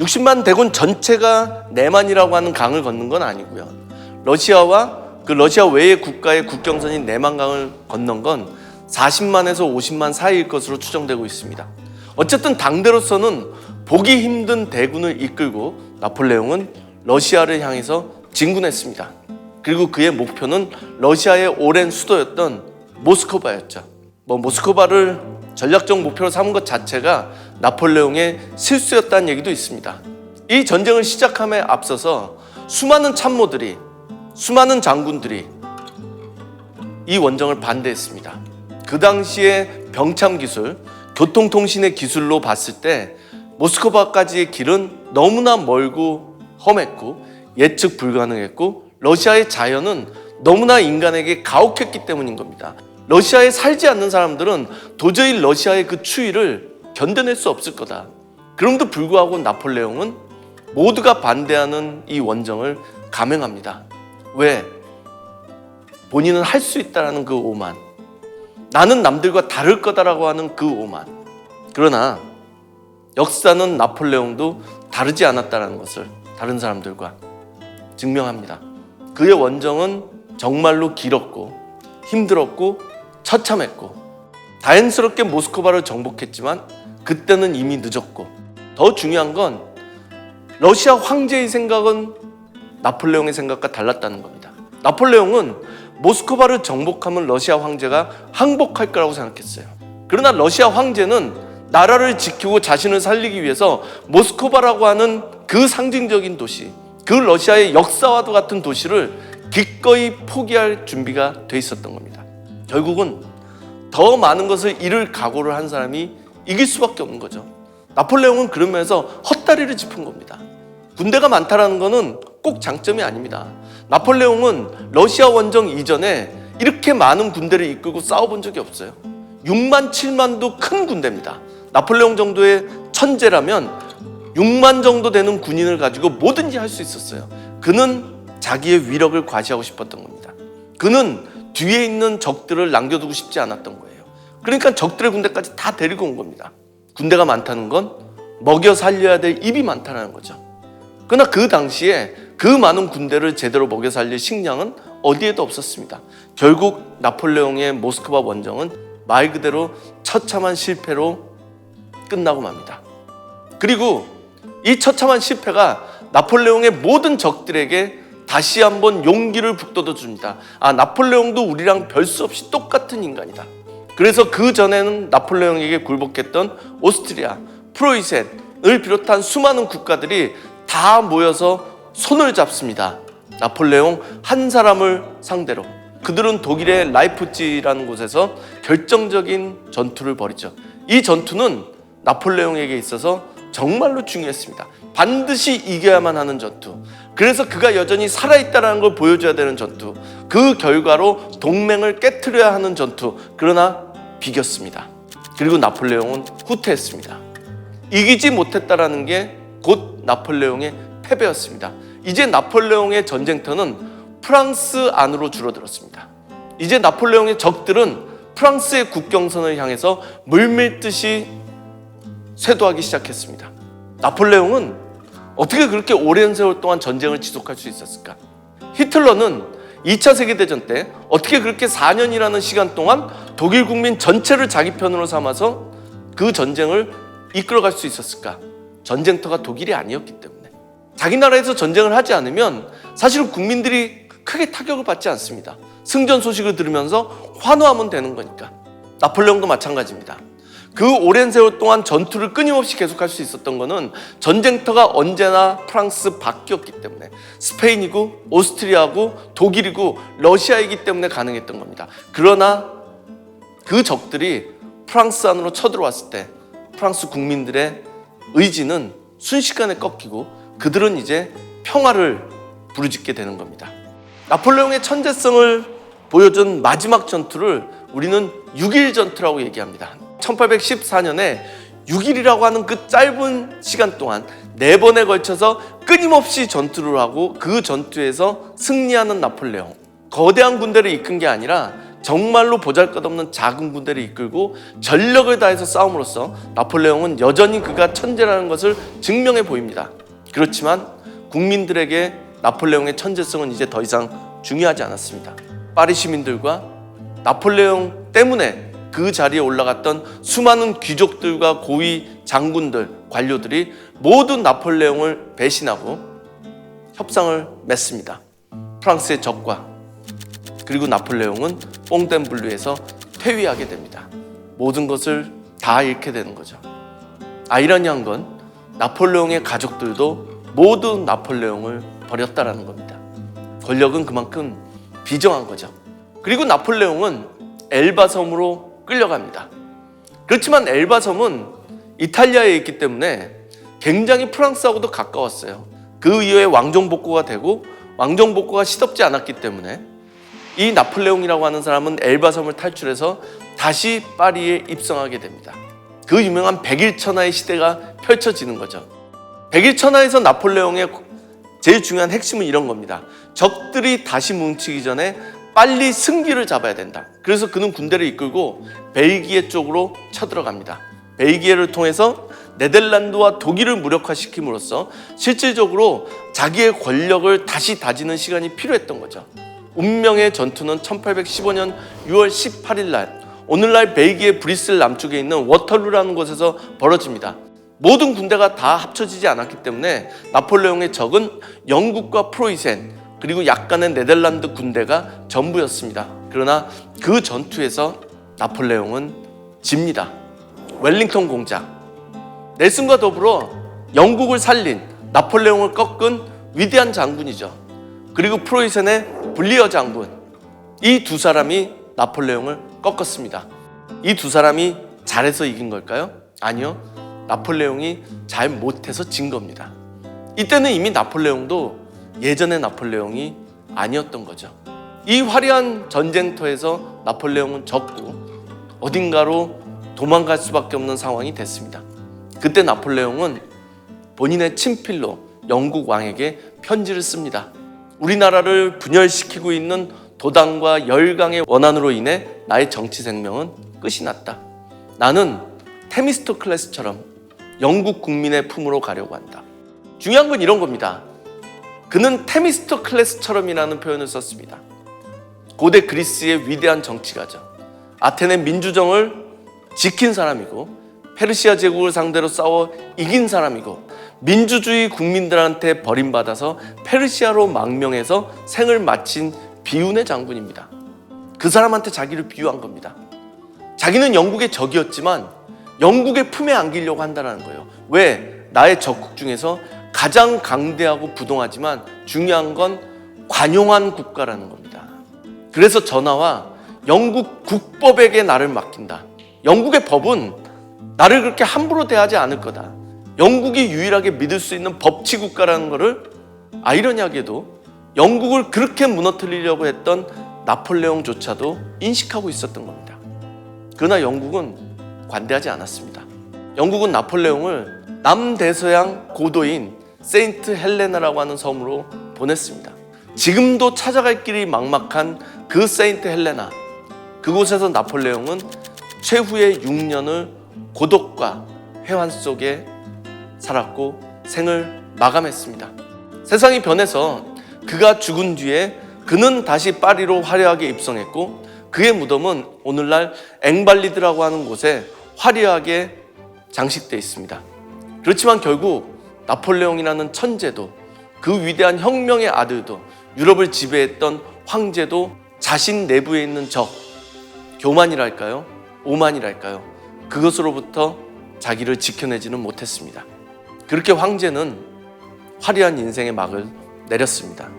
60만 대군 전체가 네만이라고 하는 강을 건넌 건 아니고요. 러시아와 그 러시아 외의 국가의 국경선인 네만강을 건넌 건 40만에서 50만 사이일 것으로 추정되고 있습니다. 어쨌든 당대로서는 보기 힘든 대군을 이끌고 나폴레옹은 러시아를 향해서 진군했습니다. 그리고 그의 목표는 러시아의 오랜 수도였던 모스크바였죠. 모스크바를 전략적 목표로 삼은 것 자체가 나폴레옹의 실수였다는 얘기도 있습니다. 이 전쟁을 시작함에 앞서서 수많은 참모들이, 수많은 장군들이 이 원정을 반대했습니다. 그 당시에 병참 기술, 교통통신의 기술로 봤을 때 모스크바까지의 길은 너무나 멀고 험했고 예측 불가능했고 러시아의 자연은 너무나 인간에게 가혹했기 때문인 겁니다. 러시아에 살지 않는 사람들은 도저히 러시아의 그 추위를 견뎌낼 수 없을 거다. 그럼에도 불구하고 나폴레옹은 모두가 반대하는 이 원정을 감행합니다. 왜? 본인은 할 수 있다라는 그 오만, 나는 남들과 다를 거다라고 하는 그 오만. 그러나 역사는 나폴레옹도 다르지 않았다는 것을 다른 사람들과 증명합니다. 그의 원정은 정말로 길었고 힘들었고 처참했고 다행스럽게 모스크바를 정복했지만 그때는 이미 늦었고 더 중요한 건 러시아 황제의 생각은 나폴레옹의 생각과 달랐다는 겁니다. 나폴레옹은 모스크바를 정복하면 러시아 황제가 항복할 거라고 생각했어요. 그러나 러시아 황제는 나라를 지키고 자신을 살리기 위해서 모스크바라고 하는 그 상징적인 도시, 그 러시아의 역사와도 같은 도시를 기꺼이 포기할 준비가 돼 있었던 겁니다. 결국은 더 많은 것을 잃을 각오를 한 사람이 이길 수밖에 없는 거죠. 나폴레옹은 그러면서 헛다리를 짚은 겁니다. 군대가 많다라는 것은 꼭 장점이 아닙니다. 나폴레옹은 러시아 원정 이전에 이렇게 많은 군대를 이끌고 싸워본 적이 없어요. 6만, 7만도 큰 군대입니다. 나폴레옹 정도의 천재라면 6만 정도 되는 군인을 가지고 뭐든지 할 수 있었어요. 그는 자기의 위력을 과시하고 싶었던 겁니다. 그는 뒤에 있는 적들을 남겨두고 싶지 않았던 거예요. 그러니까 적들의 군대까지 다 데리고 온 겁니다. 군대가 많다는 건 먹여 살려야 될 입이 많다는 거죠. 그러나 그 당시에 그 많은 군대를 제대로 먹여 살릴 식량은 어디에도 없었습니다. 결국 나폴레옹의 모스크바 원정은 말 그대로 처참한 실패로 끝나고 맙니다. 그리고 이 처참한 실패가 나폴레옹의 모든 적들에게 다시 한번 용기를 북돋워 줍니다. 나폴레옹도 우리랑 별 수 없이 똑같은 인간이다. 그래서 그 전에는 나폴레옹에게 굴복했던 오스트리아, 프로이센을 비롯한 수많은 국가들이 다 모여서 손을 잡습니다. 나폴레옹 한 사람을 상대로. 그들은 독일의 라이프치히라는 곳에서 결정적인 전투를 벌이죠. 이 전투는 나폴레옹에게 있어서 정말로 중요했습니다. 반드시 이겨야만 하는 전투. 그래서 그가 여전히 살아있다는 걸 보여줘야 되는 전투. 그 결과로 동맹을 깨트려야 하는 전투. 그러나 비겼습니다. 그리고 나폴레옹은 후퇴했습니다. 이기지 못했다는 게 곧 나폴레옹의 패배였습니다. 이제 나폴레옹의 전쟁터는 프랑스 안으로 줄어들었습니다. 이제 나폴레옹의 적들은 프랑스의 국경선을 향해서 물밀듯이 쇄도하기 시작했습니다. 나폴레옹은 어떻게 그렇게 오랜 세월 동안 전쟁을 지속할 수 있었을까? 히틀러는 2차 세계대전 때 어떻게 그렇게 4년이라는 시간 동안 독일 국민 전체를 자기 편으로 삼아서 그 전쟁을 이끌어갈 수 있었을까? 전쟁터가 독일이 아니었기 때문에. 자기 나라에서 전쟁을 하지 않으면 사실은 국민들이 크게 타격을 받지 않습니다. 승전 소식을 들으면서 환호하면 되는 거니까. 나폴레옹도 마찬가지입니다. 그 오랜 세월 동안 전투를 끊임없이 계속할 수 있었던 것은 전쟁터가 언제나 프랑스 밖이었기 때문에, 스페인이고 오스트리아고 독일이고 러시아이기 때문에 가능했던 겁니다. 그러나 그 적들이 프랑스 안으로 쳐들어왔을 때 프랑스 국민들의 의지는 순식간에 꺾이고 그들은 이제 평화를 부르짖게 되는 겁니다. 나폴레옹의 천재성을 보여준 마지막 전투를 우리는 6.1 전투라고 얘기합니다. 1814년에 6일이라고 하는 그 짧은 시간 동안 4번에 걸쳐서 끊임없이 전투를 하고 그 전투에서 승리하는 나폴레옹. 거대한 군대를 이끈 게 아니라 정말로 보잘것없는 작은 군대를 이끌고 전력을 다해서 싸움으로써 나폴레옹은 여전히 그가 천재라는 것을 증명해 보입니다. 그렇지만 국민들에게 나폴레옹의 천재성은 이제 더 이상 중요하지 않았습니다. 파리 시민들과 나폴레옹 때문에 그 자리에 올라갔던 수많은 귀족들과 고위 장군들, 관료들이 모두 나폴레옹을 배신하고 협상을 맺습니다. 프랑스의 적과. 그리고 나폴레옹은 뽕땡블루에서 퇴위하게 됩니다. 모든 것을 다 잃게 되는 거죠. 아이러니한 건 나폴레옹의 가족들도 모두 나폴레옹을 버렸다라는 겁니다. 권력은 그만큼 비정한 거죠. 그리고 나폴레옹은 엘바 섬으로 끌려갑니다. 그렇지만 엘바 섬은 이탈리아에 있기 때문에 굉장히 프랑스하고도 가까웠어요. 그 이후에 왕정복고가 되고 왕정복고가 시덥지 않았기 때문에 이 나폴레옹이라고 하는 사람은 엘바 섬을 탈출해서 다시 파리에 입성하게 됩니다. 그 유명한 백일천하의 시대가 펼쳐지는 거죠. 백일천하에서 나폴레옹의 제일 중요한 핵심은 이런 겁니다. 적들이 다시 뭉치기 전에 빨리 승기를 잡아야 된다. 그래서 그는 군대를 이끌고 벨기에 쪽으로 쳐들어갑니다. 벨기에를 통해서 네덜란드와 독일을 무력화시킴으로써 실질적으로 자기의 권력을 다시 다지는 시간이 필요했던 거죠. 운명의 전투는 1815년 6월 18일 날 오늘날 벨기에 브뤼셀 남쪽에 있는 워털루라는 곳에서 벌어집니다. 모든 군대가 다 합쳐지지 않았기 때문에 나폴레옹의 적은 영국과 프로이센 그리고 약간의 네덜란드 군대가 전부였습니다. 그러나 그 전투에서 나폴레옹은 집니다. 웰링턴 공작. 넬슨과 더불어 영국을 살린 나폴레옹을 꺾은 위대한 장군이죠. 그리고 프로이센의 블리어 장군. 이 두 사람이 나폴레옹을 꺾었습니다. 이 두 사람이 잘해서 이긴 걸까요? 아니요. 나폴레옹이 잘 못해서 진 겁니다. 이때는 이미 나폴레옹도 예전의 나폴레옹이 아니었던 거죠. 이 화려한 전쟁터에서 나폴레옹은 졌고 어딘가로 도망갈 수밖에 없는 상황이 됐습니다. 그때 나폴레옹은 본인의 친필로 영국 왕에게 편지를 씁니다. 우리나라를 분열시키고 있는 도당과 열강의 원한으로 인해 나의 정치 생명은 끝이 났다. 나는 테미스토클레스처럼 영국 국민의 품으로 가려고 한다. 중요한 건 이런 겁니다. 그는 테미스토클레스처럼이라는 표현을 썼습니다. 고대 그리스의 위대한 정치가죠. 아테네 민주정을 지킨 사람이고 페르시아 제국을 상대로 싸워 이긴 사람이고 민주주의 국민들한테 버림받아서 페르시아로 망명해서 생을 마친 비운의 장군입니다. 그 사람한테 자기를 비유한 겁니다. 자기는 영국의 적이었지만 영국의 품에 안기려고 한다는 거예요. 왜? 나의 적국 중에서 가장 강대하고 부동하지만 중요한 건 관용한 국가라는 겁니다. 그래서 전하와 영국 국법에게 나를 맡긴다. 영국의 법은 나를 그렇게 함부로 대하지 않을 거다. 영국이 유일하게 믿을 수 있는 법치 국가라는 것을 아이러니하게도 영국을 그렇게 무너뜨리려고 했던 나폴레옹조차도 인식하고 있었던 겁니다. 그러나 영국은 관대하지 않았습니다. 영국은 나폴레옹을 남대서양 고도인 세인트 헬레나라고 하는 섬으로 보냈습니다. 지금도 찾아갈 길이 막막한 그 세인트 헬레나, 그곳에서 나폴레옹은 최후의 6년을 고독과 회환 속에 살았고 생을 마감했습니다. 세상이 변해서 그가 죽은 뒤에 그는 다시 파리로 화려하게 입성했고 그의 무덤은 오늘날 앵발리드라고 하는 곳에 화려하게 장식되어 있습니다. 그렇지만 결국 나폴레옹이라는 천재도 그 위대한 혁명의 아들도 유럽을 지배했던 황제도 자신 내부에 있는 적, 교만이랄까요? 오만이랄까요? 그것으로부터 자기를 지켜내지는 못했습니다. 그렇게 황제는 화려한 인생의 막을 내렸습니다.